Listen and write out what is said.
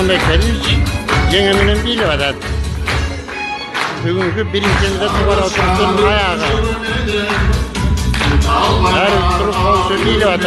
Yemekleri yengeminin biri var. Bugünkü birincinde duvara oturduğun ayağı. Her durup olsun biri var.